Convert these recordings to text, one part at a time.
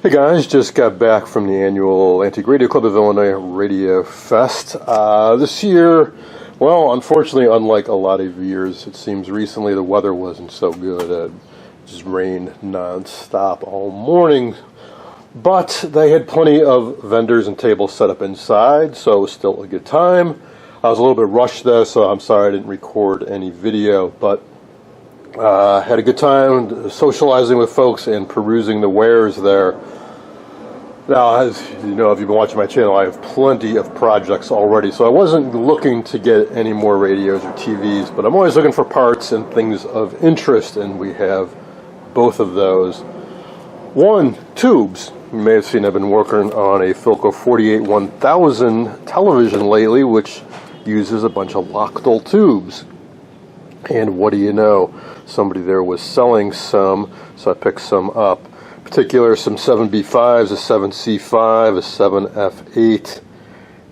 Hey guys, just got back from the annual Antique Radio Club of Illinois Radio Fest. This year, well, unfortunately, unlike a lot of years, it seems recently the weather wasn't so good. It just rained non-stop all morning. But they had plenty of vendors and tables set up inside, so it was still a good time. I was a little bit rushed though, so I'm sorry I didn't record any video, but had a good time socializing with folks and perusing the wares there. Now, as you know, if you've been watching my channel, I have plenty of projects already, so I wasn't looking to get any more radios or TVs, but I'm always looking for parts and things of interest, and we have both of those. One, tubes. You may have seen I've been working on a Philco 48-1000 television lately, which uses a bunch of Lochtel tubes. And what do you know? Somebody there was selling some, so I picked some up. In particular, some 7B5s, a 7C5, a 7F8,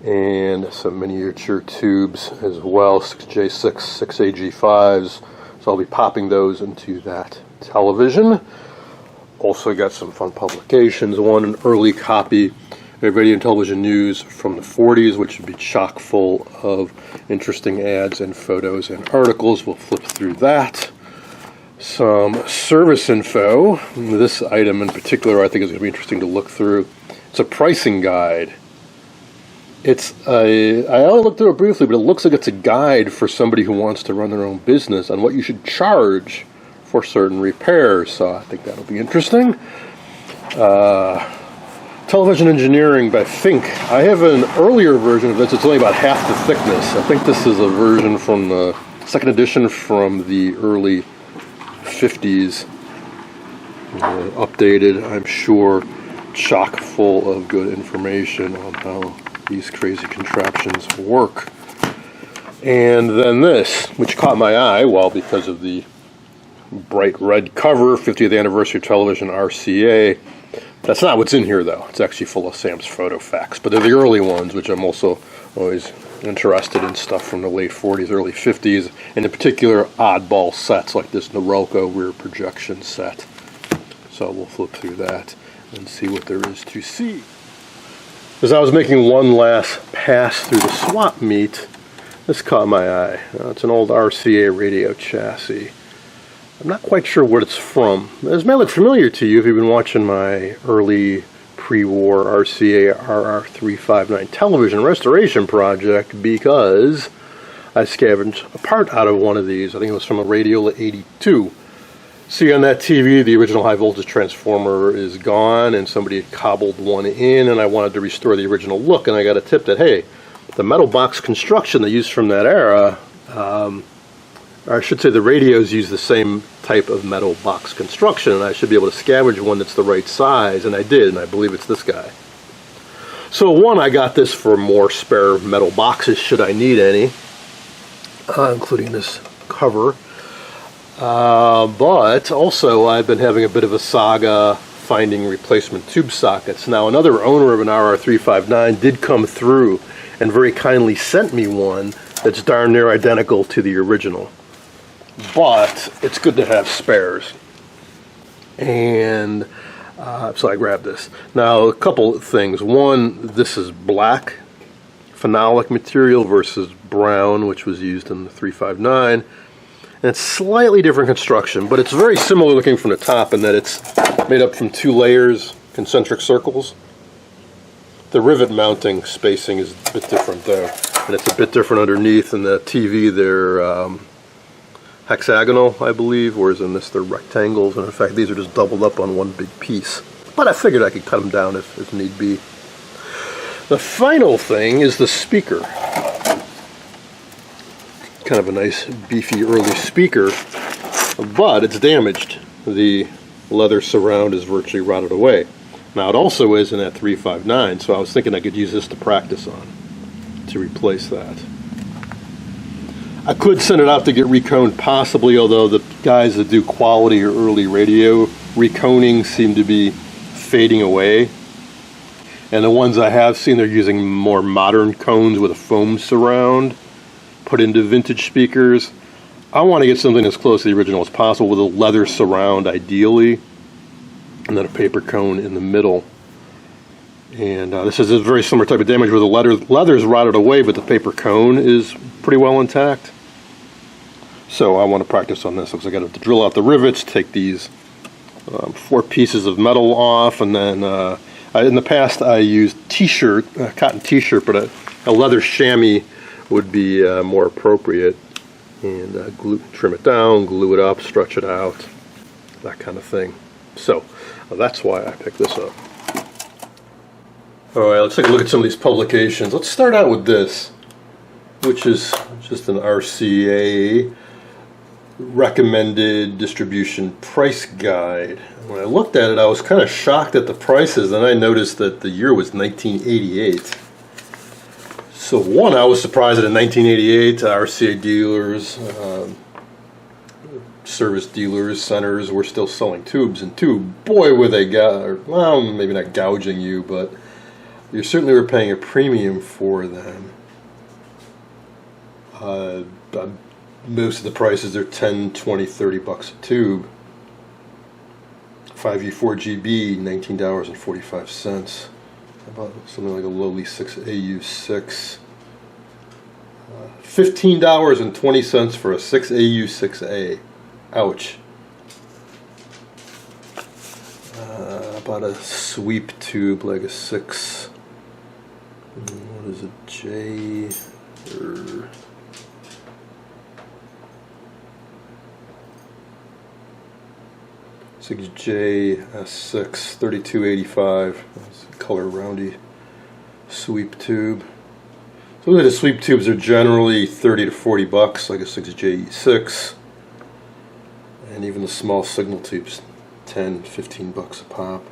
and some miniature tubes as well, 6J6, 6AG5s. So I'll be popping those into that television. Also got some fun publications. One, an early copy of Radio and Television News from the 40s, which would be chock full of interesting ads and photos and articles. We'll flip through that. Some service info. This item in particular I think is going to be interesting to look through. It's a pricing guide. I only looked through it briefly, but it looks like it's a guide for somebody who wants to run their own business on what you should charge for certain repairs, so I think that'll be interesting. Television Engineering by Fink. I have an earlier version of this. It's only about half the thickness. I think this is a version from the second edition from the early 50s. Updated, I'm sure, chock full of good information on how these crazy contraptions work. And then this, which caught my eye, well, because of the bright red cover, 50th anniversary of television, RCA. That's not what's in here, though. It's actually full of Sam's photo facts, but they're the early ones, which I'm also always interested in, stuff from the late 40s, early 50s, and in particular oddball sets like this Norelco rear projection set. So we'll flip through that and see what there is to see. As I was making one last pass through the swap meet, this caught my eye. It's an old RCA radio chassis. I'm not quite sure what it's from. This may look familiar to you if you've been watching my early pre-war RCA RR359 television restoration project, because I scavenged a part out of one of these. I think it was from a Radiola 82. See on that TV, the original high voltage transformer is gone, and somebody had cobbled one in, and I wanted to restore the original look, and I got a tip that, hey, the metal box construction they used from that era, or I should say the radios use the same type of metal box construction, and I should be able to scavenge one that's the right size, and I did, and I believe it's this guy. So one, I got this for more spare metal boxes should I need any, including this cover. But also I've been having a bit of a saga finding replacement tube sockets. Now another owner of an RR359 did come through and very kindly sent me one that's darn near identical to the original. But it's good to have spares. And so I grabbed this. Now a couple of things. One, this is black phenolic material versus brown, which was used in the 359. And it's slightly different construction, but it's very similar looking from the top in that it's made up from two layers, concentric circles. The rivet mounting spacing is a bit different though, and it's a bit different underneath. In the TV they're hexagonal, I believe, whereas in this they're rectangles, and in fact these are just doubled up on one big piece. But I figured I could cut them down if need be. The final thing is the speaker. Kind of a nice beefy early speaker, but it's damaged. The leather surround is virtually rotted away. Now it also is in that 359, so I was thinking I could use this to practice on to replace that. I could send it out to get reconed possibly, although the guys that do quality or early radio reconing seem to be fading away. And the ones I have seen, they're using more modern cones with a foam surround put into vintage speakers. I want to get something as close to the original as possible with a leather surround ideally. and then a paper cone in the middle. And this is a very similar type of damage where the leather is rotted away, but the paper cone is pretty well intact. So I want to practice on this because I got to drill out the rivets, take these 4 pieces of metal off, and then in the past I used t-shirt, cotton t-shirt, but a leather chamois would be more appropriate. And trim it down, glue it up, stretch it out, that kind of thing. So that's why I picked this up. Alright, let's take a look at some of these publications. Let's start out with this, which is just an RCA recommended distribution price guide. When I looked at it, I was kind of shocked at the prices, and I noticed that the year was 1988. So one, I was surprised that in 1988, RCA dealers, service dealers, centers were still selling tubes. And boy, were they, well, maybe not gouging you, but you certainly were paying a premium for them. Most of the prices are 10, 20, 30 bucks a tube. 5U4GB, $19.45. About something like a lowly 6AU6. $15.20 for a 6AU6A. Ouch. About a sweep tube, like a 6. What is it? J. 6J S6 3285. That's a color roundy sweep tube. So the sweep tubes are generally 30 to 40 bucks, like a 6J6, and even the small signal tubes, 10, 15 bucks a pop.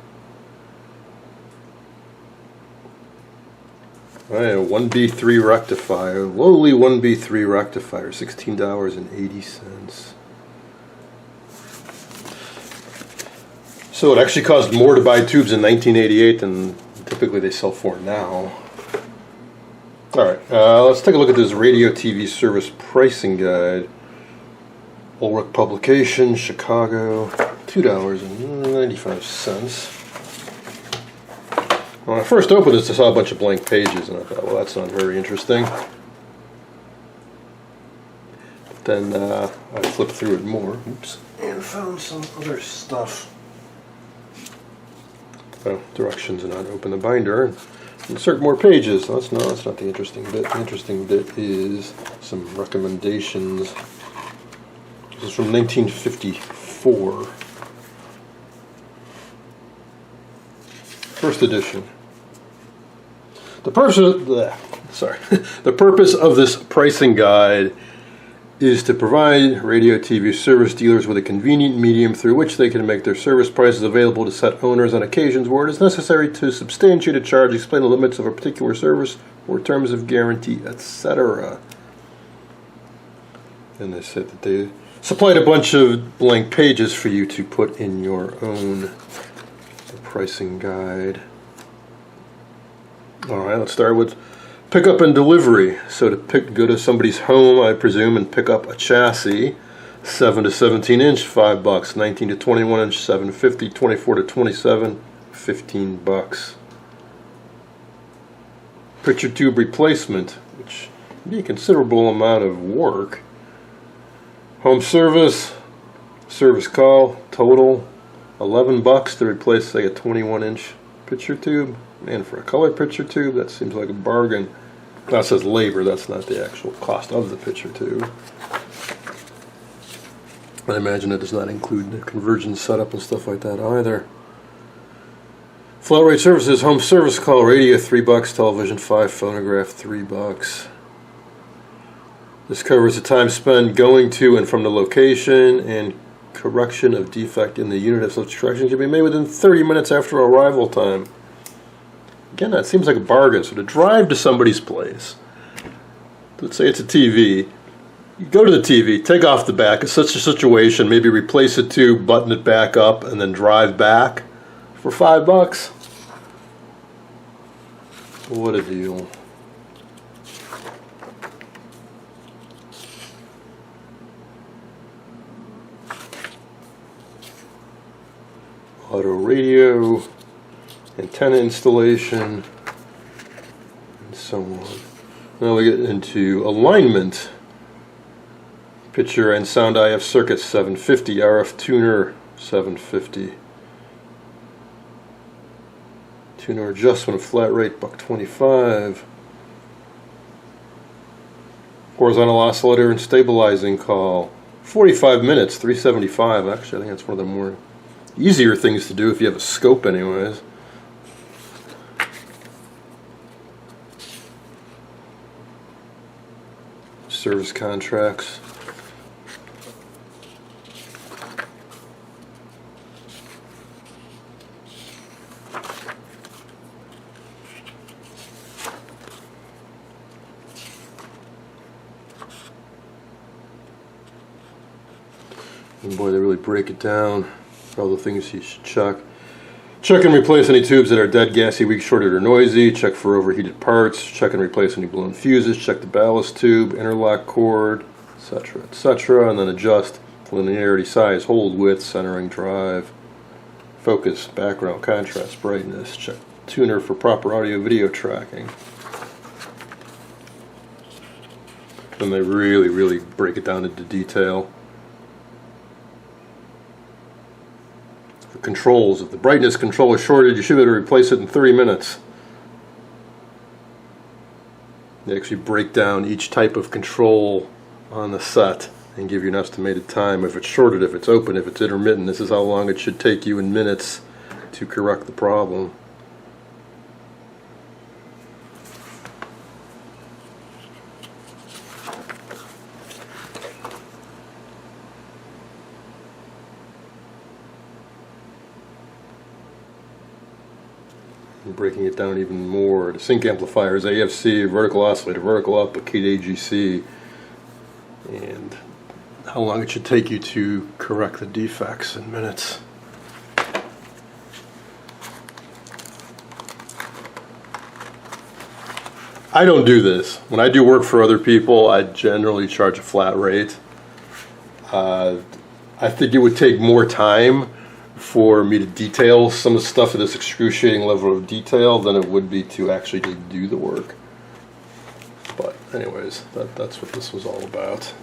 Alright, a 1B3 rectifier, lowly 1B3 rectifier, $16.80. So it actually cost more to buy tubes in 1988 than typically they sell for now. Alright, let's take a look at this radio TV service pricing guide. Ulrich publication, Chicago, $2.95. When I first opened this, I saw a bunch of blank pages, and I thought, well, that's not very interesting. But then I flipped through it more, and found some other stuff. Well, directions and unopen the binder and insert more pages. That's not the interesting bit. The interesting bit is some recommendations. This is from 1954. First edition. The purpose of this pricing guide is to provide radio TV service dealers with a convenient medium through which they can make their service prices available to set owners on occasions where it is necessary to substantiate a charge, explain the limits of a particular service, or terms of guarantee, etc. And they said that they supplied a bunch of blank pages for you to put in your own pricing guide. Alright, let's start with pickup and delivery. So to go to somebody's home, I presume, and pick up a chassis, 7 to 17 inch, $5. 19 to 21 inch, $7.50. 24 to 27, $15. Picture tube replacement, which would be a considerable amount of work. Home service, service call, total $11 to replace, say, a 21 inch picture tube. Man, for a color picture tube, that seems like a bargain. That says labor, that's not the actual cost of the picture tube. I imagine it does not include the conversion setup and stuff like that either. Flat rate services, home service call, radio $3, television $5, phonograph $3. This covers the time spent going to and from the location, and correction of defect in the unit of such correction can be made within 30 minutes after arrival time. Again, that seems like a bargain. So to drive to somebody's place, let's say it's a TV, you go to the TV, take off the back, it's such a situation, maybe replace the tube, button it back up, and then drive back for $5. What a deal. auto radio, antenna installation, and so on. Now we get into alignment. Picture and sound IF circuit 750, RF tuner 750. Tuner adjustment, flat rate $125. Horizontal oscillator and stabilizing call 45 minutes, $375. Actually, I think that's one of the more easier things to do if you have a scope anyways. Service contracts. And boy, they really break it down. All the things you should check. Check and replace any tubes that are dead, gassy, weak, shorted, or noisy. Check for overheated parts. Check and replace any blown fuses. Check the ballast tube, interlock cord, etc., etc. And then adjust linearity, size, hold, width, centering, drive, focus, background, contrast, brightness. Check tuner for proper audio-video tracking. Then they really break it down into detail. Controls. If the brightness control is shorted, you should be able to replace it in 30 minutes. They actually break down each type of control on the set and give you an estimated time. If it's shorted, if it's open, if it's intermittent, this is how long it should take you in minutes to correct the problem. Breaking it down even more. The sync amplifiers, AFC, vertical oscillator, vertical output, key to AGC, and how long it should take you to correct the defects in minutes. I don't do this. When I do work for other people, I generally charge a flat rate. I think it would take more time for me to detail some of the stuff at this excruciating level of detail than it would be to actually just do the work. But anyways, that's what this was all about.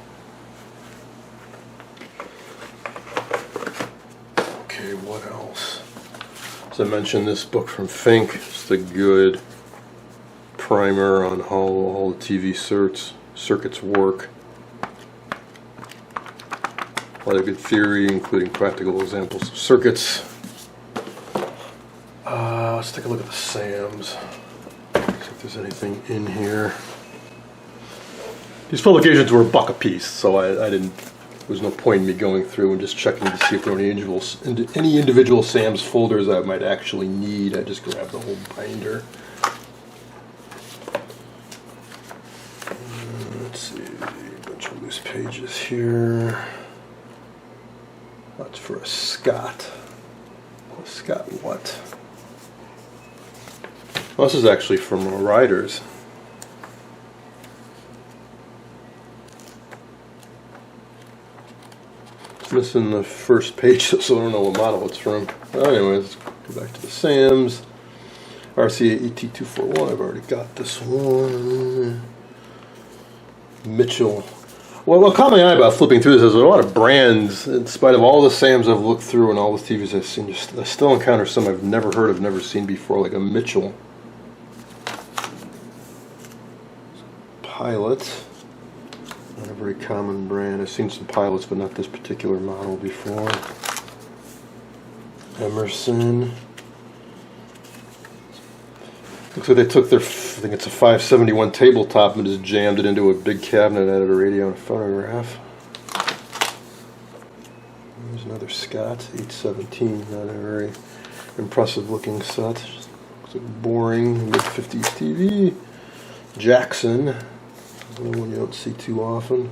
Okay, what else? As I mentioned, this book from Fink, just a good primer on how all the TV circuits work. A lot of good theory, including practical examples of circuits. Let's take a look at the SAMs. See if there's anything in here. These publications were $1 a piece, so I didn't. There was no point in me going through and just checking to see if there were any individual SAMs folders I might actually need. I just grabbed the whole binder. Let's see, a bunch of loose pages here. That's for a Scott. A Scott what? Well, this is actually from Riders. It's missing the first page, so I don't know what model it's from. Anyways, let's go back to the SAMs. RCA ET241, I've already got this one. Mitchell. Well, what caught my eye about flipping through this is there's a lot of brands. In spite of all the SAMs I've looked through and all the TVs I've seen, I still encounter some I've never heard of, never seen before, like a Mitchell. Pilot. Not a very common brand. I've seen some Pilots, but not this particular model before. Emerson. Looks like they took their, I think it's a 571 tabletop and just jammed it into a big cabinet, added a radio and a phonograph. There's another Scott, 817, not a very impressive looking set. Looks like boring, mid-50s TV. Jackson, another one you don't see too often.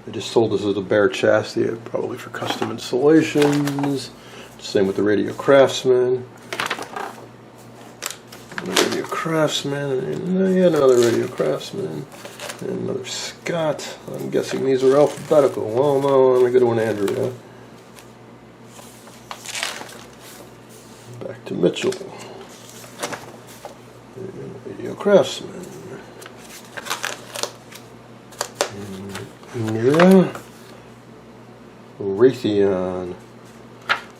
They just sold this as a bare chassis, probably for custom installations. Same with the Radio Craftsman. Radio Craftsman, and yet another Radio Craftsman, and another Scott. I'm guessing these are alphabetical. Well, no, let me go to an Andrea. Mitchell. Radio Craftsman. Mira. Raytheon.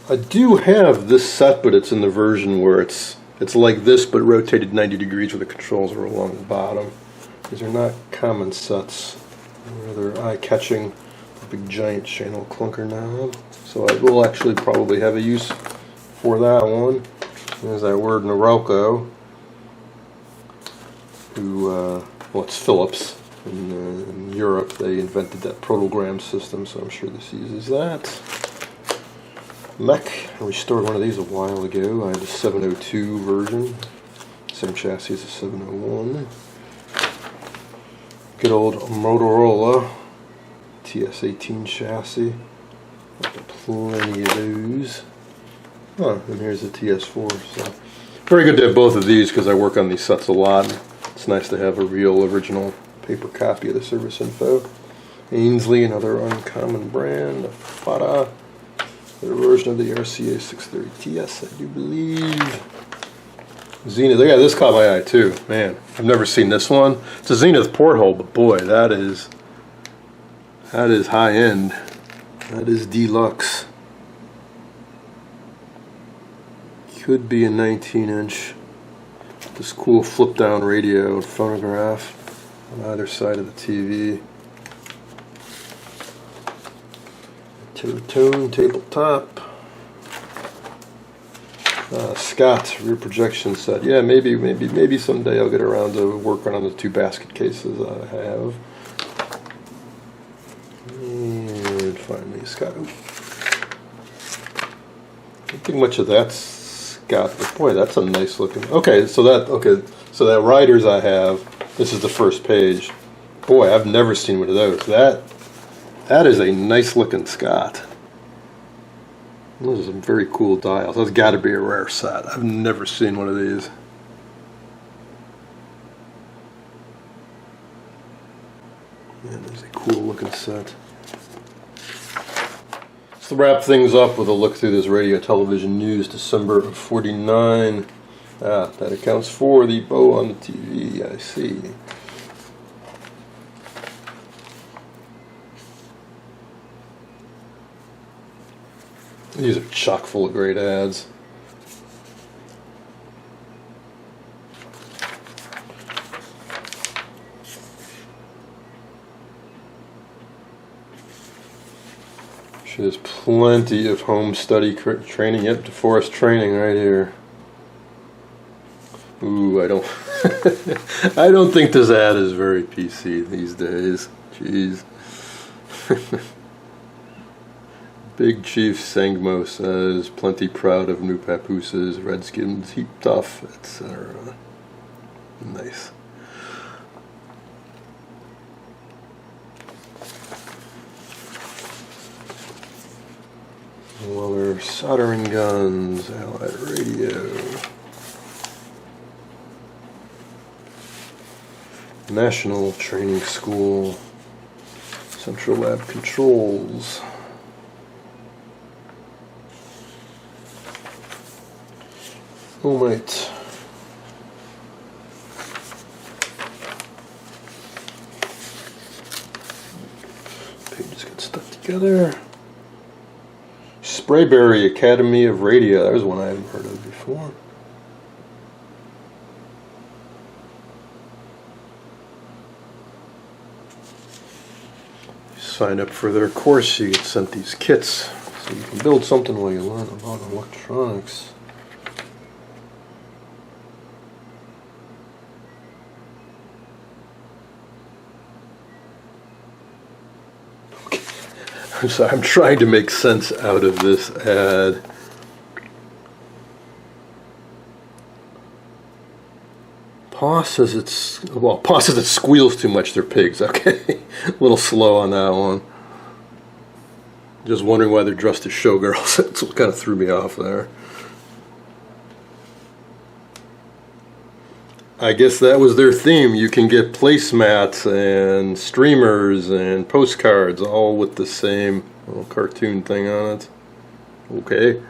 I do have this set, but it's in the version where it's like this, but rotated 90 degrees where the controls are along the bottom. These are not common sets. Rather eye-catching, big giant channel clunker knob. So I will actually probably have a use for that one. There's that word Norelco, who, well, it's Philips. In Europe, they invented that protogram system, so I'm sure this uses that. Mech, I restored one of these a while ago. I had the 702 version. Same chassis as the 701. Good old Motorola TS18 chassis. Got plenty of those. Huh, and here's the TS4. So very good to have both of these because I work on these sets a lot. It's nice to have a real original paper copy of the service info. Ainsley, another uncommon brand. Fada. Their version of the RCA 630 TS, I do believe. Zenith, yeah, this caught my eye too. Man, I've never seen this one. It's a Zenith porthole, but boy, that is high end. That is deluxe. Could be a 19-inch. This cool flip-down radio and phonograph on either side of the TV. Tone tabletop. Scott rear projection set. Yeah, maybe someday I'll get around to working on the two basket cases I have. And finally, Scott. Don't think much of that, Scott. But boy, that's a nice looking. So that riders I have. This is the first page. Boy, I've never seen one of those. That is a nice looking Scott. Those are some very cool dials. That's got to be a rare set. I've never seen one of these. Man, there's a cool looking set. Let's wrap things up with a look through this radio television news. December of '49. That accounts for the bow on the TV. I see. These are chock full of great ads. There's plenty of home study training. Yep, DeForest training right here. Ooh, I don't I don't think this ad is very PC these days. Jeez. Big Chief Sangmo says, plenty proud of new papooses, Redskins, heap tough, etc. Nice. Weller soldering guns, Allied radio. National Training School, Central Lab Controls. All right. Pages get stuck together. Sprayberry Academy of Radio. That was one I haven't heard of before. Sign up for their course, you get sent these kits so you can build something while you learn about electronics. I'm sorry, I'm trying to make sense out of this ad. Pa says it squeals too much, they're pigs. Okay, a little slow on that one. Just wondering why they're dressed as showgirls. That's what kind of threw me off there. I guess that was their theme. You can get placemats and streamers and postcards all with the same little cartoon thing on it. Okay.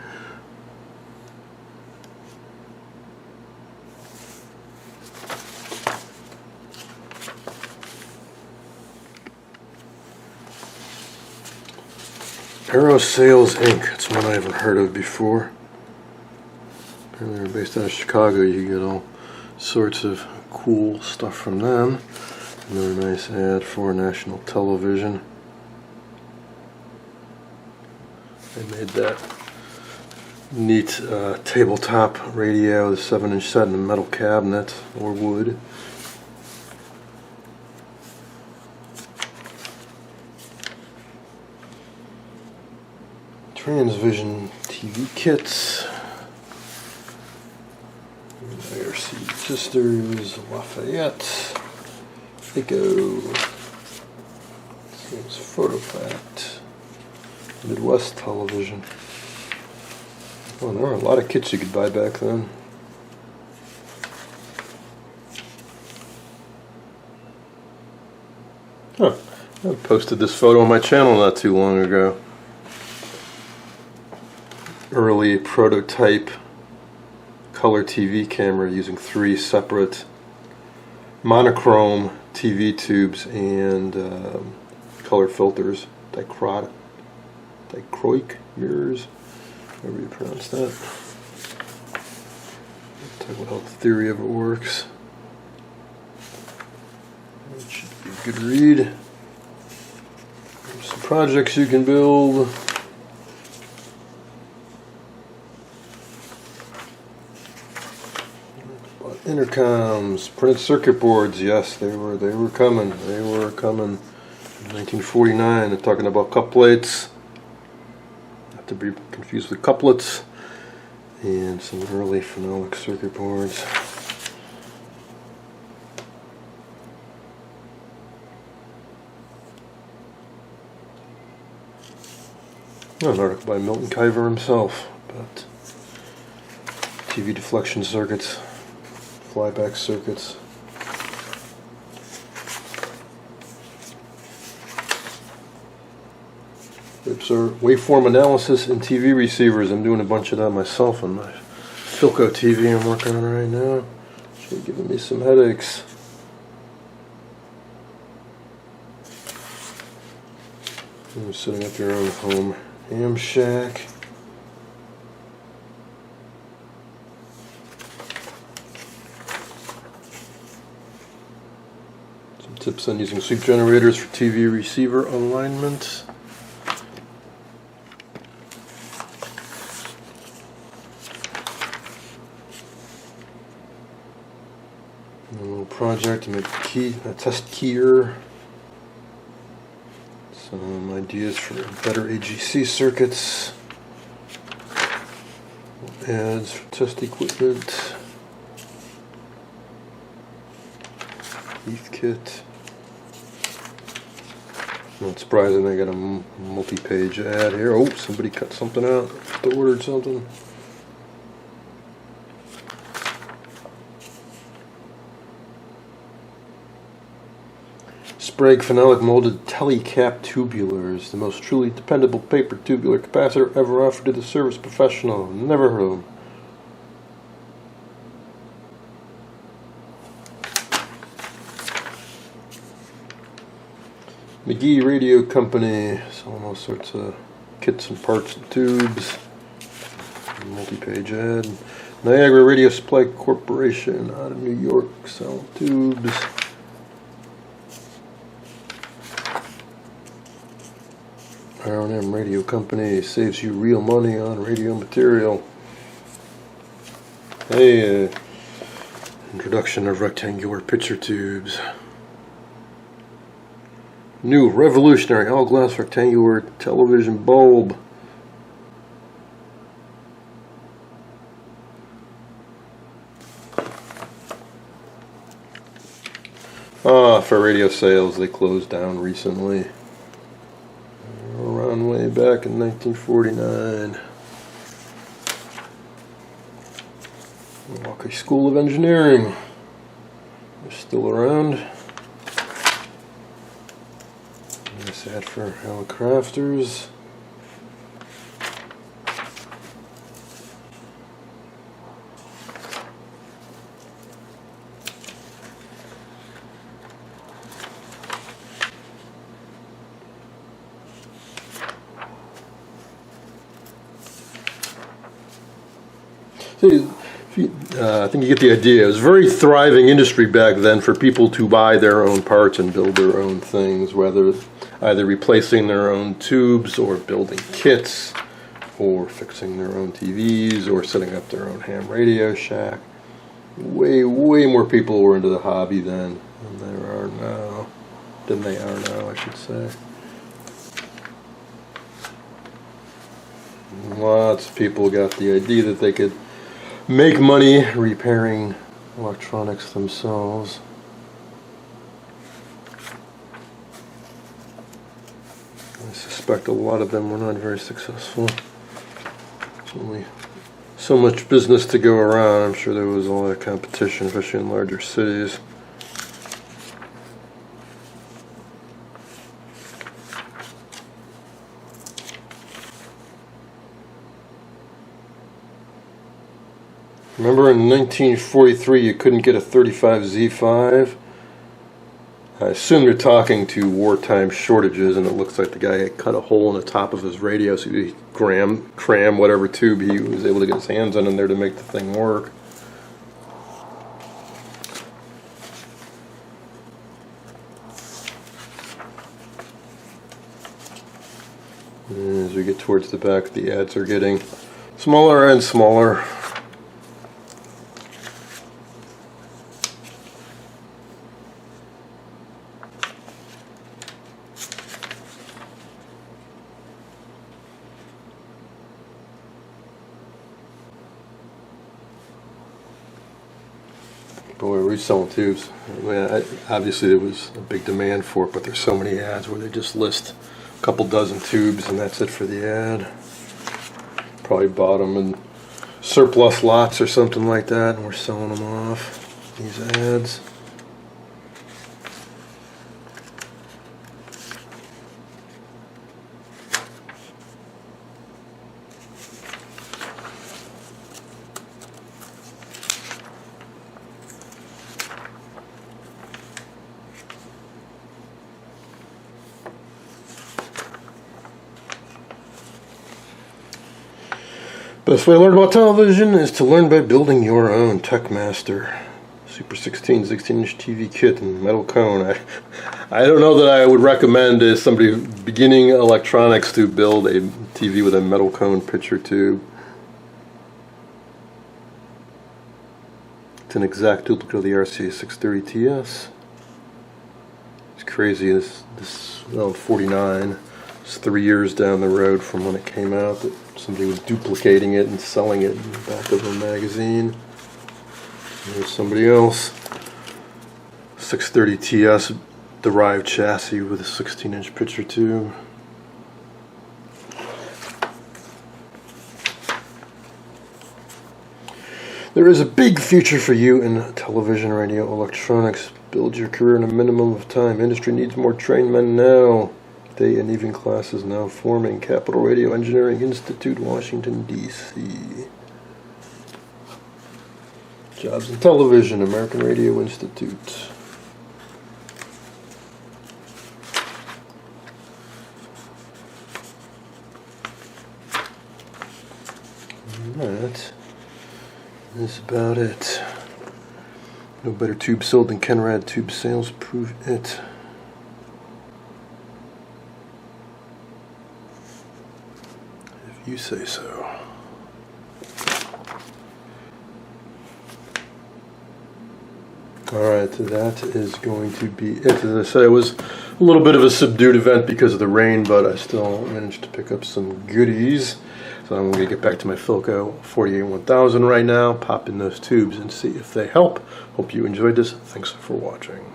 Aerosales Inc. That's one I haven't heard of before. Apparently they're based out of Chicago. You get all sorts of cool stuff from them. Another nice ad for national television. They made that neat tabletop radio, the 7-inch set in a metal cabinet or wood. Transvision TV kits. ARCI Sisters, Lafayette, Echo, Seems PhotoFact, Midwest Television. Oh, there were a lot of kits you could buy back then. Huh. I posted this photo on my channel not too long ago. Early prototype color TV camera using 3 separate monochrome TV tubes and color filters, dichroic mirrors, however you pronounce that. Talk about how the theory of it works. It should be a good read. There's some projects you can build. Intercoms, printed circuit boards, yes, they were coming. They were coming in 1949. They're talking about couplates, not to be confused with couplets, and some early phenolic circuit boards. An article by Milton Kuyver himself about TV deflection circuits, flyback circuits. Tips are waveform analysis in TV receivers. I'm doing a bunch of that myself on my Philco TV I'm working on right now. It's really giving me some headaches. You're setting up your own home ham shack. Tips on using sweep generators for TV receiver alignment. A little project to make a test keyer. Some ideas for better AGC circuits. Ads for test equipment. Heath kit. Not surprising they got a multi-page ad here. Oh, somebody cut something out. They ordered something. Sprague phenolic molded telecap tubulars, the most truly dependable paper tubular capacitor ever offered to the service professional. Never heard of them. McGee Radio Company, selling all sorts of kits and parts and tubes. Multi-page ad. Niagara Radio Supply Corporation out of New York, selling tubes. R&M Radio Company saves you real money on radio material. Hey, introduction of rectangular picture tubes. New revolutionary all-glass rectangular television bulb. For radio sales, they closed down recently. Around way back in 1949. Milwaukee School of Engineering. They're still around. Nice ad for Alan Crafters. I think you get the idea. It was a very thriving industry back then for people to buy their own parts and build their own things, whether either replacing their own tubes or building kits or fixing their own TVs or setting up their own ham radio shack. Way more people were into the hobby then than they are now, I should say. Lots of people got the idea that they could make money repairing electronics themselves. I suspect a lot of them were not very successful. There's only so much business to go around. I'm sure there was a lot of competition, especially in larger cities. Remember in 1943 you couldn't get a 35Z5? I assume you're talking to wartime shortages, and it looks like the guy had cut a hole in the top of his radio so he could cram whatever tube he was able to get his hands on in there to make the thing work. And as we get towards the back, the ads are getting smaller and smaller. Boy, reselling tubes. I mean, obviously there was a big demand for it, but there's so many ads where they just list a couple dozen tubes and that's it for the ad. Probably bought them in surplus lots or something like that, and we're selling them off, these ads. Best way to learn about television is to learn by building your own. TechMaster, Super 16, 16-inch TV kit and metal cone. I don't know that I would recommend to somebody beginning electronics to build a TV with a metal cone picture tube. It's an exact duplicate of the RCA 630TS. It's crazy. This 49. It's 3 years down the road from when it came out that somebody was duplicating it and selling it in the back of a magazine. There's somebody else. 630TS derived chassis with a 16-inch picture tube. There is a big future for you in television, radio, electronics. Build your career in a minimum of time. Industry needs more trained men now. Day and evening classes now forming. Capital Radio Engineering Institute, Washington, D.C. Jobs in Television, American Radio Institute. That is about it. No better tube sold than Kenrad Tube Sales. Prove it. You say so. Alright, that is going to be it. As I said, it was a little bit of a subdued event because of the rain, but I still managed to pick up some goodies. So I'm going to get back to my Philco 48-1000 right now, pop in those tubes and see if they help. Hope you enjoyed this. Thanks for watching.